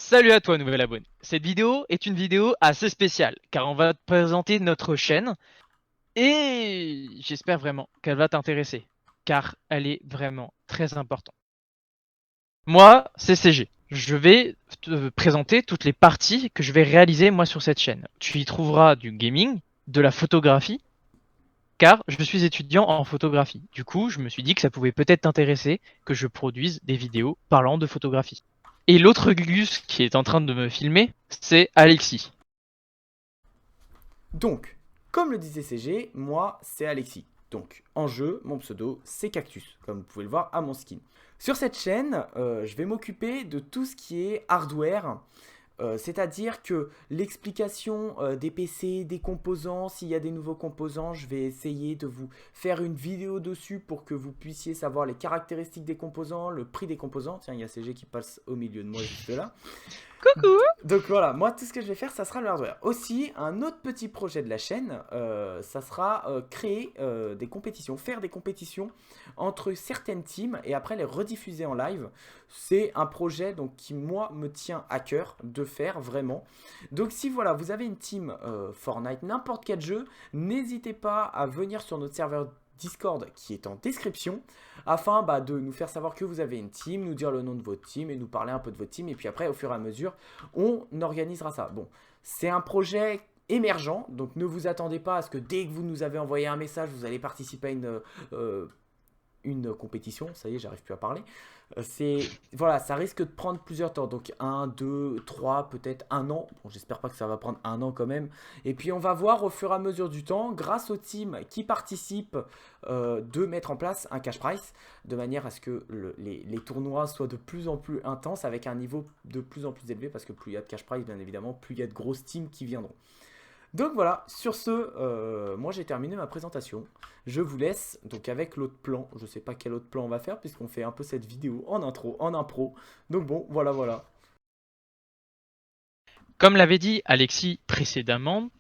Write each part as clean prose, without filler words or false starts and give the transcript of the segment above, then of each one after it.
Salut à toi, nouvel abonné. Cette vidéo est une vidéo assez spéciale, car on va te présenter notre chaîne, et j'espère vraiment qu'elle va t'intéresser, car elle est vraiment très importante. Moi, c'est CG. Je vais te présenter toutes les parties que je vais réaliser moi sur cette chaîne. Tu y trouveras du gaming, de la photographie, car je suis étudiant en photographie. Du coup, je me suis dit que ça pouvait peut-être t'intéresser que je produise des vidéos parlant de photographie. Et l'autre Gus qui est en train de me filmer, c'est Alexis. Donc, comme le disait CG, moi c'est Alexis. Donc, en jeu, mon pseudo c'est Cactus, comme vous pouvez le voir à mon skin. Sur cette chaîne, je vais m'occuper de tout ce qui est hardware, c'est-à-dire que l'explication des PC, des composants, s'il y a des nouveaux composants, je vais essayer de vous faire une vidéo dessus pour que vous puissiez savoir les caractéristiques des composants, le prix des composants. Tiens, il y a CG qui passe au milieu de moi juste là. Coucou. Donc voilà, moi tout ce que je vais faire, ça sera le hardware. Aussi, un autre petit projet de la chaîne, ça sera créer des compétitions, faire des compétitions entre certaines teams et après les rediffuser en live. C'est un projet donc qui moi me tient à cœur de faire vraiment. Donc si voilà, vous avez une team Fortnite, n'importe quel jeu, n'hésitez pas à venir sur notre serveur Discord qui est en description afin de nous faire savoir que vous avez une team, nous dire le nom de votre team et nous parler un peu de votre team. Et puis après, au fur et à mesure, on organisera ça. Bon, c'est un projet émergent, donc ne vous attendez pas à ce que dès que vous nous avez envoyé un message, vous allez participer à une compétition. Ça y est, j'arrive plus à parler. Voilà, ça risque de prendre plusieurs temps. Donc 1, 2, 3, peut-être un an. Bon, j'espère pas que ça va prendre un an quand même. Et puis on va voir au fur et à mesure du temps, grâce aux teams qui participent, de mettre en place un cash prize de manière à ce que les tournois soient de plus en plus intenses avec un niveau de plus en plus élevé parce que plus il y a de cash prize, bien évidemment, plus il y a de grosses teams qui viendront. Donc voilà, sur ce, moi j'ai terminé ma présentation. Je vous laisse donc avec l'autre plan. Je sais pas quel autre plan on va faire puisqu'on fait un peu cette vidéo en intro, en impro. Donc bon, voilà. Comme l'avait dit Alexis précédemment,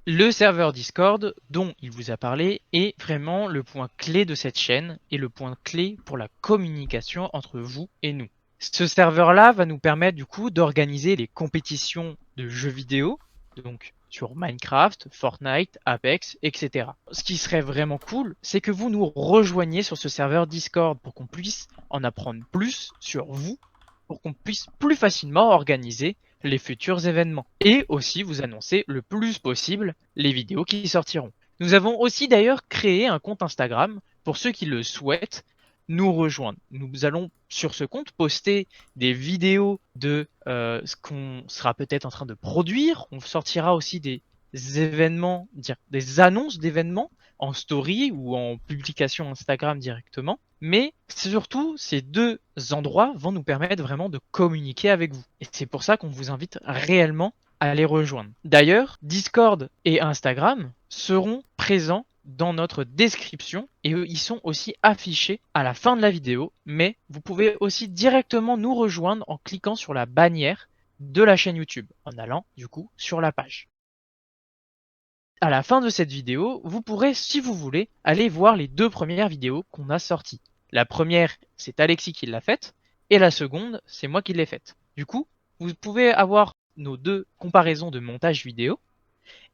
le serveur Discord dont il vous a parlé est vraiment le point clé de cette chaîne et le point clé pour la communication entre vous et nous. Ce serveur-là va nous permettre du coup d'organiser les compétitions de jeux vidéo, donc sur Minecraft, Fortnite, Apex, etc. Ce qui serait vraiment cool, c'est que vous nous rejoigniez sur ce serveur Discord pour qu'on puisse en apprendre plus sur vous, pour qu'on puisse plus facilement organiser les futurs événements et aussi vous annoncer le plus possible les vidéos qui sortiront. Nous avons aussi d'ailleurs créé un compte Instagram pour ceux qui le souhaitent nous rejoindre. Nous allons sur ce compte poster des vidéos de ce qu'on sera peut-être en train de produire. On sortira aussi des événements, des annonces d'événements en story ou en publication Instagram directement. Mais surtout, ces deux endroits vont nous permettre vraiment de communiquer avec vous. Et c'est pour ça qu'on vous invite réellement à les rejoindre. D'ailleurs, Discord et Instagram seront présents dans notre description et eux, ils sont aussi affichés à la fin de la vidéo, mais vous pouvez aussi directement nous rejoindre en cliquant sur la bannière de la chaîne YouTube, en allant du coup sur la page. À la fin de cette vidéo, vous pourrez, si vous voulez, aller voir les deux premières vidéos qu'on a sorties. La première, c'est Alexis qui l'a faite, et la seconde, c'est moi qui l'ai faite. Du coup, vous pouvez avoir nos deux comparaisons de montage vidéo,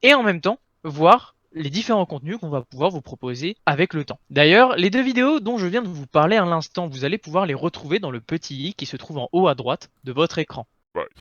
et en même temps, voir les différents contenus qu'on va pouvoir vous proposer avec le temps. D'ailleurs, les deux vidéos dont je viens de vous parler à l'instant, vous allez pouvoir les retrouver dans le petit i qui se trouve en haut à droite de votre écran. Right.